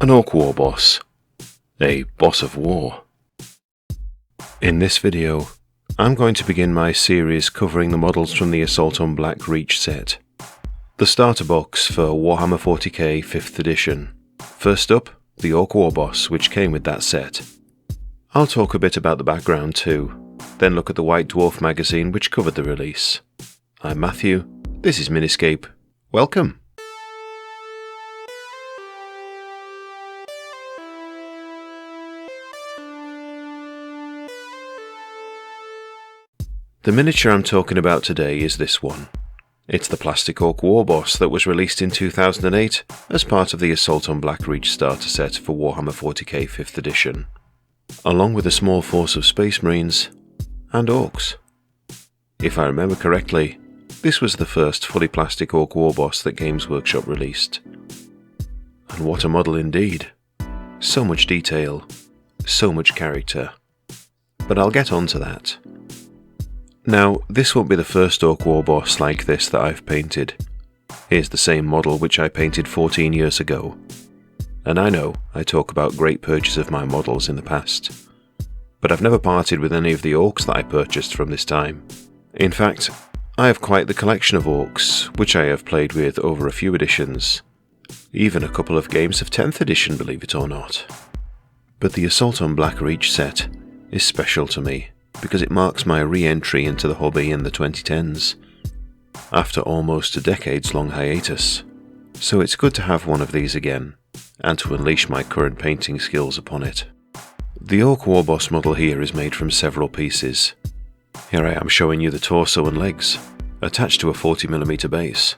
An Ork Warboss, a boss of war. In this video, I'm going to begin my series covering the models from the Assault on Black Reach set, the starter box for Warhammer 40k 5th edition. First up, the Ork Warboss, which came with that set. I'll talk a bit about the background too, then look at the White Dwarf magazine which covered the release. I'm Matthew, this is Miniscape, welcome! The miniature I'm talking about today is this one. It's the plastic Ork Warboss that was released in 2008 as part of the Assault on Black Reach starter set for Warhammer 40k 5th edition, along with a small force of Space Marines and Orks. If I remember correctly, this was the first fully plastic Ork Warboss that Games Workshop released. And what a model indeed. So much detail, so much character. But I'll get on to that. Now, this won't be the first Ork Warboss like this that I've painted. Here's the same model which I painted 14 years ago. And I know I talk about great purchase of my models in the past, but I've never parted with any of the Orks that I purchased from this time. In fact, I have quite the collection of Orks, which I have played with over a few editions, even a couple of games of 10th edition, believe it or not. But the Assault on Black Reach set is special to me, because it marks my re-entry into the hobby in the 2010s, after almost a decades-long hiatus. So it's good to have one of these again, and to unleash my current painting skills upon it. The Ork Warboss model here is made from several pieces. Here I am showing you the torso and legs, attached to a 40mm base.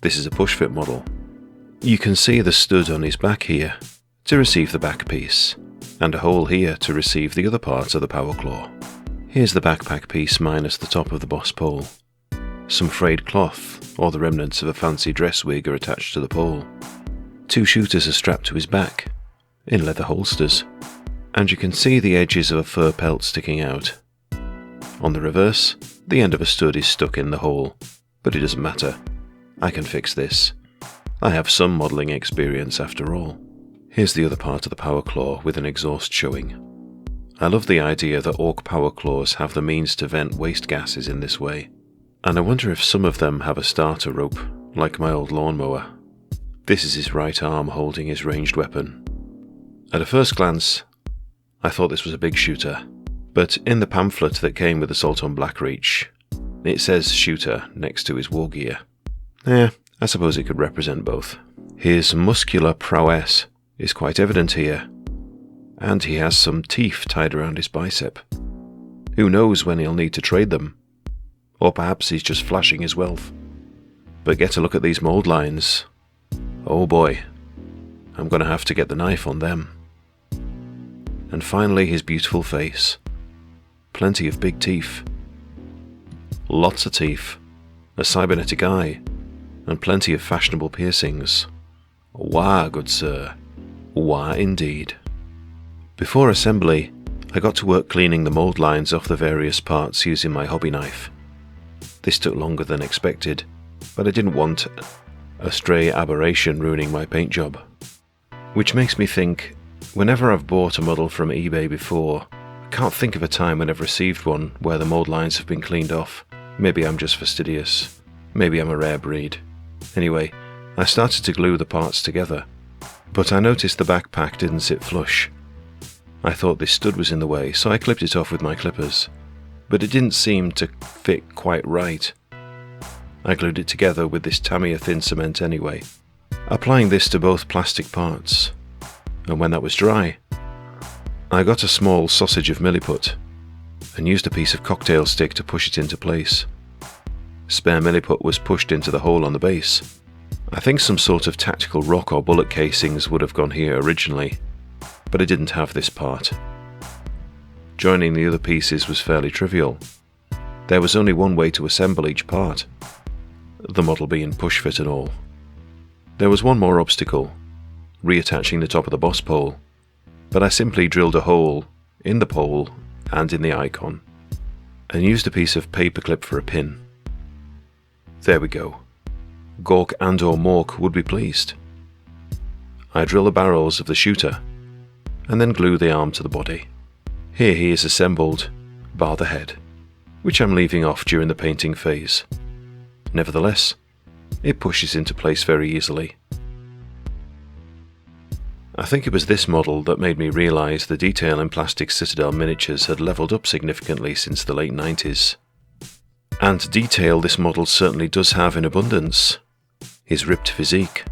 This is a push-fit model. You can see the stud on his back here, to receive the back piece, and a hole here to receive the other parts of the power claw. Here's the backpack piece minus the top of the boss pole. Some frayed cloth, or the remnants of a fancy dress wig, are attached to the pole. Two shooters are strapped to his back, in leather holsters, and you can see the edges of a fur pelt sticking out. On the reverse, the end of a stud is stuck in the hole, but it doesn't matter. I can fix this. I have some modelling experience after all. Here's the other part of the power claw with an exhaust showing. I love the idea that Ork power claws have the means to vent waste gases in this way, and I wonder if some of them have a starter rope, like my old lawnmower. This is his right arm holding his ranged weapon. At a first glance, I thought this was a big shooter, but in the pamphlet that came with Assault on Black Reach, it says shooter next to his war gear. I suppose it could represent both. His muscular prowess is quite evident here, and he has some teeth tied around his bicep. Who knows when he'll need to trade them, or perhaps he's just flashing his wealth. But get a look at these mould lines. Oh boy, I'm going to have to get the knife on them. And finally his beautiful face. Plenty of big teeth. Lots of teeth, a cybernetic eye, and plenty of fashionable piercings. Wah, good sir. Wah indeed. Before assembly, I got to work cleaning the mould lines off the various parts using my hobby knife. This took longer than expected, but I didn't want a stray aberration ruining my paint job. Which makes me think, whenever I've bought a model from eBay before, I can't think of a time when I've received one where the mould lines have been cleaned off. Maybe I'm just fastidious. Maybe I'm a rare breed. Anyway, I started to glue the parts together, but I noticed the backpack didn't sit flush. I thought this stud was in the way, so I clipped it off with my clippers, but it didn't seem to fit quite right. I glued it together with this Tamiya thin cement anyway, applying this to both plastic parts, and when that was dry, I got a small sausage of milliput and used a piece of cocktail stick to push it into place. Spare milliput was pushed into the hole on the base. I think some sort of tactical rock or bullet casings would have gone here originally, but I didn't have this part. Joining the other pieces was fairly trivial. There was only one way to assemble each part, the model being push-fit and all. There was one more obstacle, reattaching the top of the boss pole, but I simply drilled a hole in the pole and in the icon, and used a piece of paperclip for a pin. There we go. Gork and/or Mork would be pleased. I drill the barrels of the shooter, and then glue the arm to the body. Here he is assembled, bar the head, which I'm leaving off during the painting phase. Nevertheless, it pushes into place very easily. I think it was this model that made me realise the detail in plastic Citadel miniatures had levelled up significantly since the late 90s. And detail this model certainly does have in abundance. His ripped physique,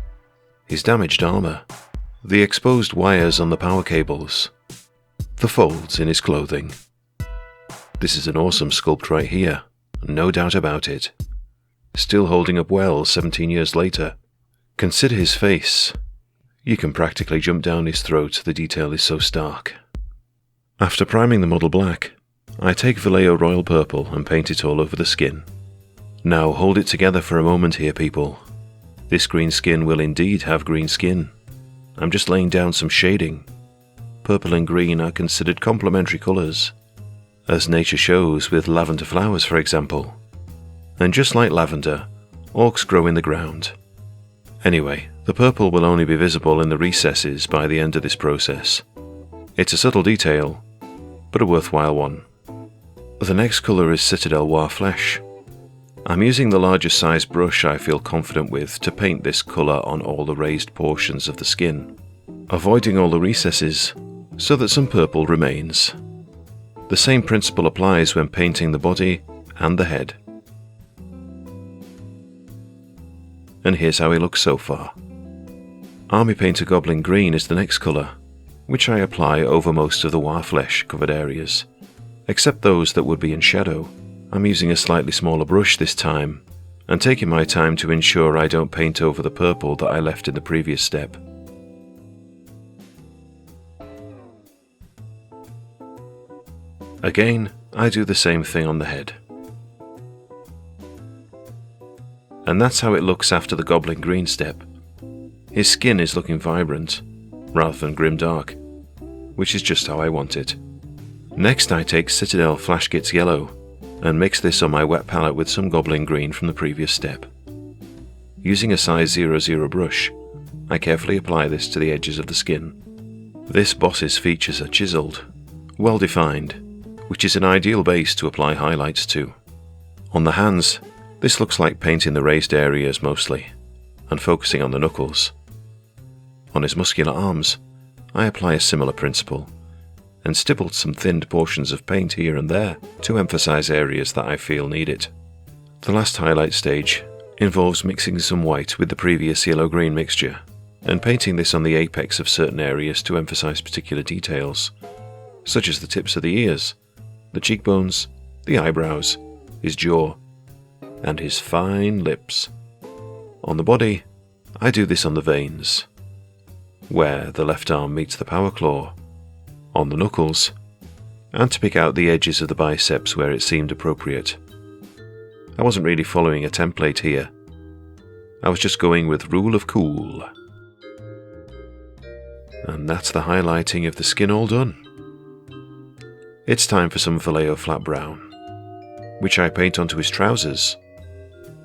his damaged armour, the exposed wires on the power cables, the folds in his clothing. This is an awesome sculpt right here, no doubt about it. Still holding up well 17 years later. Consider his face. You can practically jump down his throat, the detail is so stark. After priming the model black, I take Vallejo Royal Purple and paint it all over the skin. Now hold it together for a moment here, people. This green skin will indeed have green skin. I'm just laying down some shading. Purple and green are considered complementary colours, as nature shows with lavender flowers, for example. And just like lavender, orcs grow in the ground. Anyway, the purple will only be visible in the recesses by the end of this process. It's a subtle detail, but a worthwhile one. The next colour is Citadel War Flesh. I'm using the largest size brush I feel confident with to paint this colour on all the raised portions of the skin, avoiding all the recesses so that some purple remains. The same principle applies when painting the body and the head. And here's how he looks so far. Army Painter Goblin Green is the next colour, which I apply over most of the Warflesh covered areas, except those that would be in shadow. I'm using a slightly smaller brush this time, and taking my time to ensure I don't paint over the purple that I left in the previous step. Again, I do the same thing on the head. And that's how it looks after the Goblin Green step. His skin is looking vibrant, rather than grimdark, which is just how I want it. Next I take Citadel Flashgitz Yellow, and mix this on my wet palette with some Goblin Green from the previous step. Using a size 00 brush, I carefully apply this to the edges of the skin. This boss's features are chiselled, well defined, which is an ideal base to apply highlights to. On the hands, this looks like painting the raised areas mostly, and focusing on the knuckles. On his muscular arms, I apply a similar principle, and stippled some thinned portions of paint here and there to emphasize areas that I feel need it. The last highlight stage involves mixing some white with the previous yellow-green mixture, and painting this on the apex of certain areas to emphasize particular details, such as the tips of the ears, the cheekbones, the eyebrows, his jaw, and his fine lips. On the body, I do this on the veins, where the left arm meets the power claw, on the knuckles, and to pick out the edges of the biceps where it seemed appropriate. I wasn't really following a template here. I was just going with rule of cool. And that's the highlighting of the skin all done. It's time for some Vallejo Flat Brown, which I paint onto his trousers,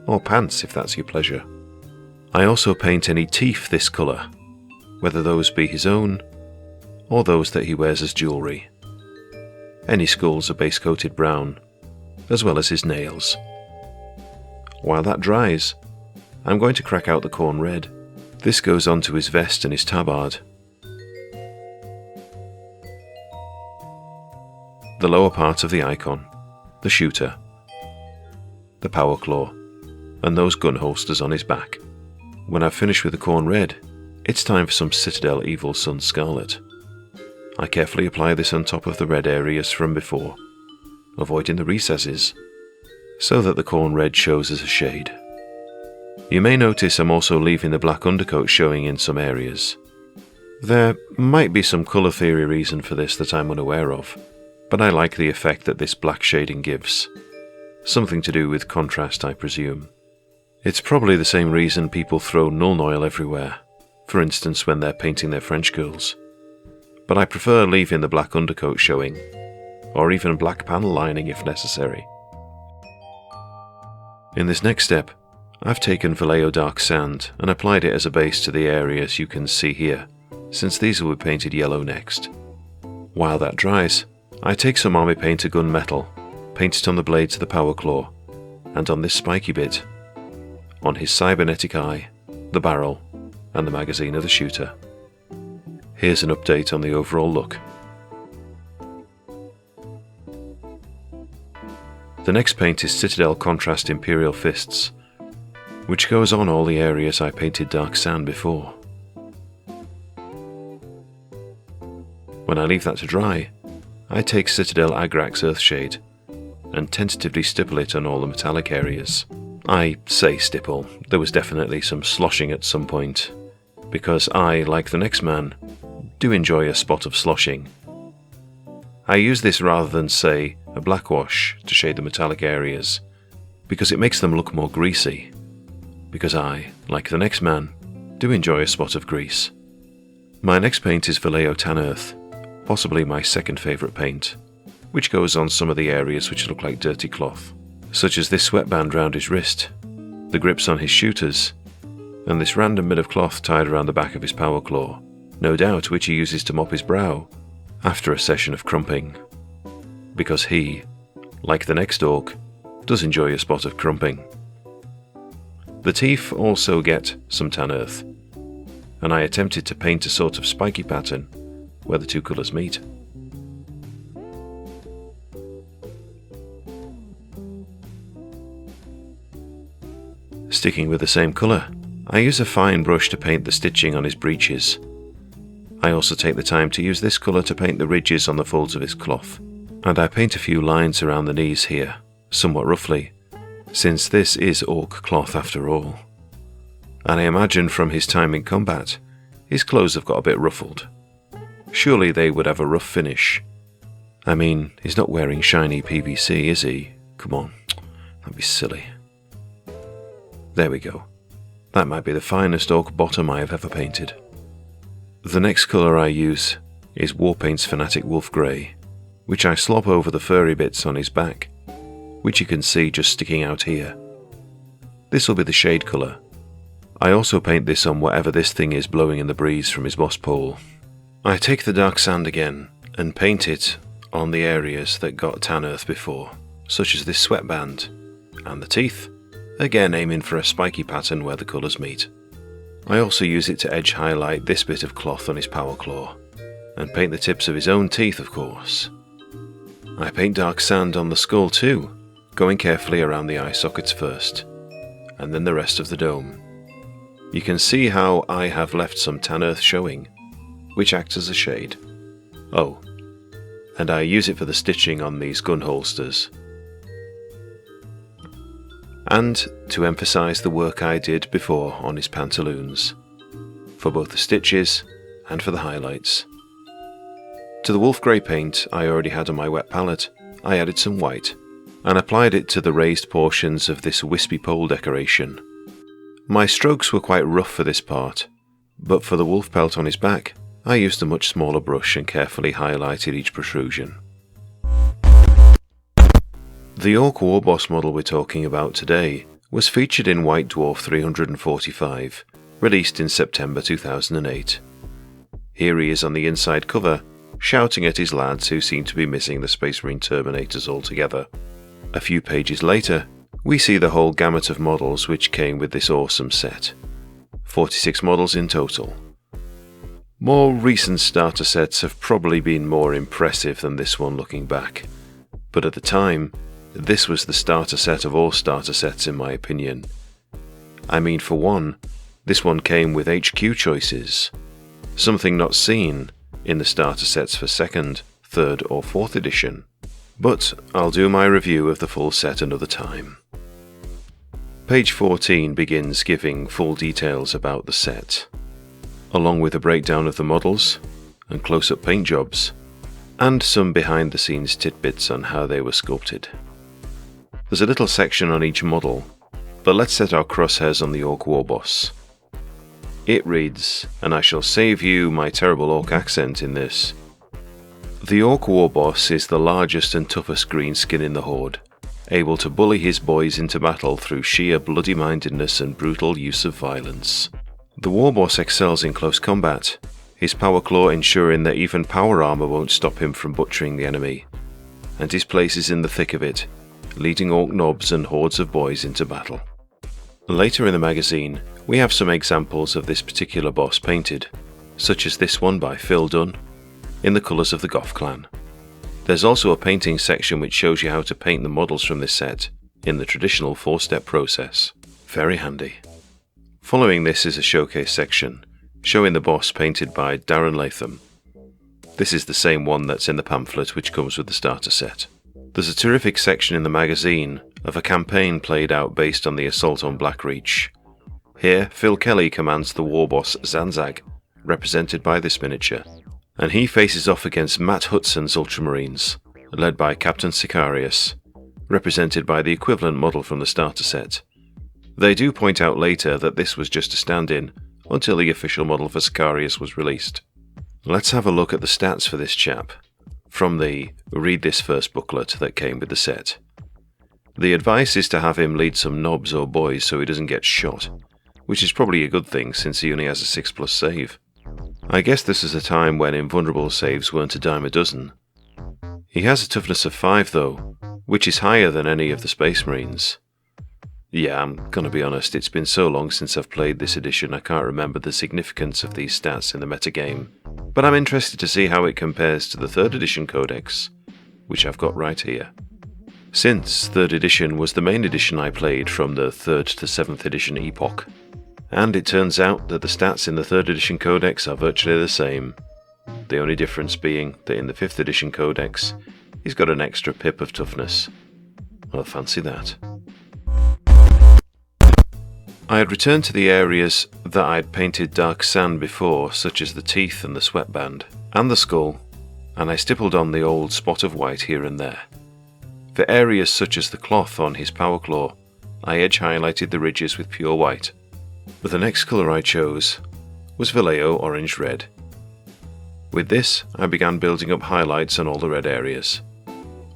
or pants if that's your pleasure. I also paint any teeth this colour, whether those be his own, or those that he wears as jewellery. Any skulls are base coated brown, as well as his nails. While that dries, I'm going to crack out the corn red. This goes onto his vest and his tabard. The lower part of the icon, the shooter, the power claw, and those gun holsters on his back. When I've finished with the corn red, it's time for some Citadel Evil Sun Scarlet. I carefully apply this on top of the red areas from before, avoiding the recesses, so that the corn red shows as a shade. You may notice I'm also leaving the black undercoat showing in some areas. There might be some colour theory reason for this that I'm unaware of, but I like the effect that this black shading gives. Something to do with contrast, I presume. It's probably the same reason people throw Nuln Oil everywhere, for instance when they're painting their French girls. But I prefer leaving the black undercoat showing, or even black panel lining if necessary. In this next step, I've taken Vallejo Dark Sand and applied it as a base to the areas you can see here, since these will be painted yellow next. While that dries, I take some Army Painter gunmetal, paint it on the blades of the power claw, and on this spiky bit, on his cybernetic eye, the barrel, and the magazine of the shooter. Here's an update on the overall look. The next paint is Citadel Contrast Imperial Fists, which goes on all the areas I painted dark sand before. When I leave that to dry, I take Citadel Agrax Earthshade and tentatively stipple it on all the metallic areas. I say stipple, there was definitely some sloshing at some point, because I, like the next man, do enjoy a spot of sloshing. I use this rather than, say, a blackwash to shade the metallic areas, because it makes them look more greasy. Because I, like the next man, do enjoy a spot of grease. My next paint is Vallejo Tan Earth, possibly my second favourite paint, which goes on some of the areas which look like dirty cloth, such as this sweatband round his wrist, the grips on his shooters, and this random bit of cloth tied around the back of his power claw, no doubt which he uses to mop his brow after a session of crumping. Because he, like the next orc, does enjoy a spot of crumping. The teeth also get some tan earth, and I attempted to paint a sort of spiky pattern where the two colours meet. Sticking with the same colour, I use a fine brush to paint the stitching on his breeches. I also take the time to use this colour to paint the ridges on the folds of his cloth, and I paint a few lines around the knees here, somewhat roughly, since this is orc cloth after all. And I imagine from his time in combat, his clothes have got a bit ruffled. Surely they would have a rough finish. I mean, he's not wearing shiny PVC, is he? Come on, that'd be silly. There we go. That might be the finest orc bottom I have ever painted. The next colour I use is Warpaint's Fanatic Wolf Grey, which I slop over the furry bits on his back, which you can see just sticking out here. This will be the shade colour. I also paint this on whatever this thing is blowing in the breeze from his moss pole. I take the dark sand again and paint it on the areas that got tan earth before, such as this sweatband, and the teeth, again aiming for a spiky pattern where the colours meet. I also use it to edge highlight this bit of cloth on his power claw, and paint the tips of his own teeth, of course. I paint dark sand on the skull too, going carefully around the eye sockets first, and then the rest of the dome. You can see how I have left some tan earth showing, which acts as a shade. Oh, and I use it for the stitching on these gun holsters. And to emphasise the work I did before on his pantaloons, for both the stitches and for the highlights. To the wolf grey paint I already had on my wet palette, I added some white, and applied it to the raised portions of this wispy pole decoration. My strokes were quite rough for this part, but for the wolf pelt on his back, I used a much smaller brush and carefully highlighted each protrusion. The Ork Warboss model we're talking about today was featured in White Dwarf 345, released in September 2008. Here he is on the inside cover, shouting at his lads who seem to be missing the Space Marine Terminators altogether. A few pages later, we see the whole gamut of models which came with this awesome set. 46 models in total. More recent starter sets have probably been more impressive than this one looking back, but at the time, this was the starter set of all starter sets in my opinion. I mean, for one, this one came with HQ choices, something not seen in the starter sets for 2nd, 3rd or 4th edition. But I'll do my review of the full set another time. Page 14 begins giving full details about the set, along with a breakdown of the models and close-up paint jobs, and some behind-the-scenes tidbits on how they were sculpted. There's a little section on each model, but let's set our crosshairs on the Ork Warboss. It reads, and I shall save you my terrible orc accent in this: the Ork Warboss is the largest and toughest greenskin in the Horde, able to bully his boys into battle through sheer bloody-mindedness and brutal use of violence. The Warboss excels in close combat, his power claw ensuring that even power armor won't stop him from butchering the enemy, and his place is in the thick of it, leading orc nobs and hordes of boys into battle. Later in the magazine, we have some examples of this particular boss painted, such as this one by Phil Dunn, in the colours of the Goth clan. There's also a painting section which shows you how to paint the models from this set, in the traditional 4-step process. Very handy. Following this is a showcase section, showing the boss painted by Darren Latham. This is the same one that's in the pamphlet which comes with the starter set. There's a terrific section in the magazine of a campaign played out based on the assault on Blackreach. Here, Phil Kelly commands the Warboss Zanzag, represented by this miniature, and he faces off against Matt Hudson's Ultramarines, led by Captain Sicarius, represented by the equivalent model from the starter set. They do point out later that this was just a stand-in until the official model for Sicarius was released. Let's have a look at the stats for this chap, from the Read This First booklet that came with the set. The advice is to have him lead some nobs or boys so he doesn't get shot, which is probably a good thing since he only has a 6+ save. I guess this is a time when invulnerable saves weren't a dime a dozen. He has a toughness of 5 though, which is higher than any of the Space Marines. Yeah, I'm gonna be honest, it's been so long since I've played this edition I can't remember the significance of these stats in the metagame, but I'm interested to see how it compares to the 3rd edition codex, which I've got right here. Since 3rd edition was the main edition I played from the 3rd to 7th edition epoch, and it turns out that the stats in the 3rd edition codex are virtually the same, the only difference being that in the 5th edition codex he's got an extra pip of toughness. Well, fancy that. I had returned to the areas that I'd painted dark sand before, such as the teeth and the sweatband, and the skull, and I stippled on the old spot of white here and there. For areas such as the cloth on his power claw, I edge highlighted the ridges with pure white. But the next colour I chose was Vallejo Orange Red. With this, I began building up highlights on all the red areas.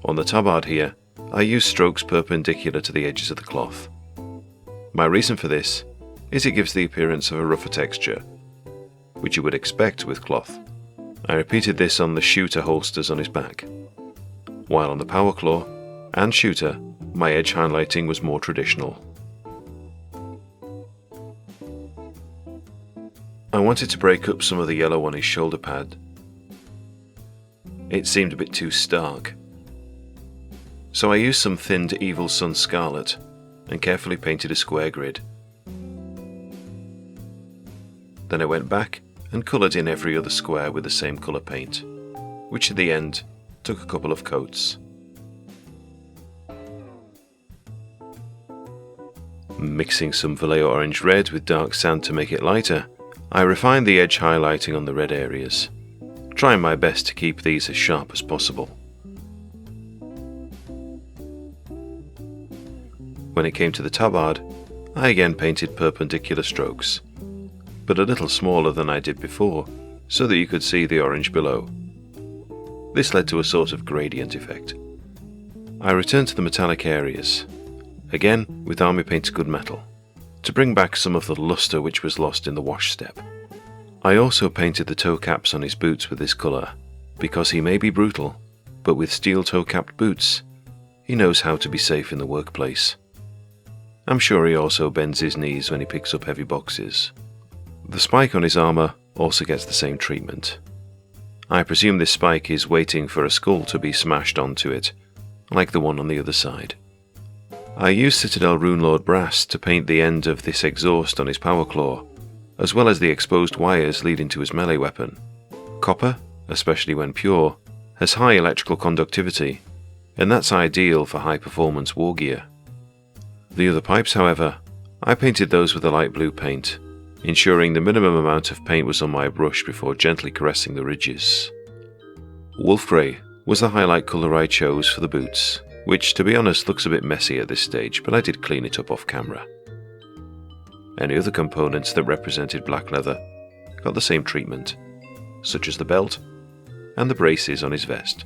On the tabard here, I used strokes perpendicular to the edges of the cloth. My reason for this is it gives the appearance of a rougher texture, which you would expect with cloth. I repeated this on the shooter holsters on his back, while on the power claw and shooter, my edge highlighting was more traditional. I wanted to break up some of the yellow on his shoulder pad. It seemed a bit too stark. So I used some thinned Evil Sun Scarlet and carefully painted a square grid. Then I went back and coloured in every other square with the same colour paint, which at the end took a couple of coats. Mixing some Vallejo Orange Red with dark sand to make it lighter, I refined the edge highlighting on the red areas, trying my best to keep these as sharp as possible. When it came to the tabard, I again painted perpendicular strokes, but a little smaller than I did before, so that you could see the orange below. This led to a sort of gradient effect. I returned to the metallic areas, again with Army Painted Good Metal, to bring back some of the luster which was lost in the wash step. I also painted the toe caps on his boots with this colour, because he may be brutal, but with steel toe-capped boots, he knows how to be safe in the workplace. I'm sure he also bends his knees when he picks up heavy boxes. The spike on his armour also gets the same treatment. I presume this spike is waiting for a skull to be smashed onto it, like the one on the other side. I used Citadel Runelord brass to paint the end of this exhaust on his power claw, as well as the exposed wires leading to his melee weapon. Copper, especially when pure, has high electrical conductivity, and that's ideal for high-performance war gear. The other pipes, however, I painted those with a light blue paint, ensuring the minimum amount of paint was on my brush before gently caressing the ridges. Wolf Grey was the highlight colour I chose for the boots, which to be honest looks a bit messy at this stage, but I did clean it up off camera. Any other components that represented black leather got the same treatment, such as the belt and the braces on his vest.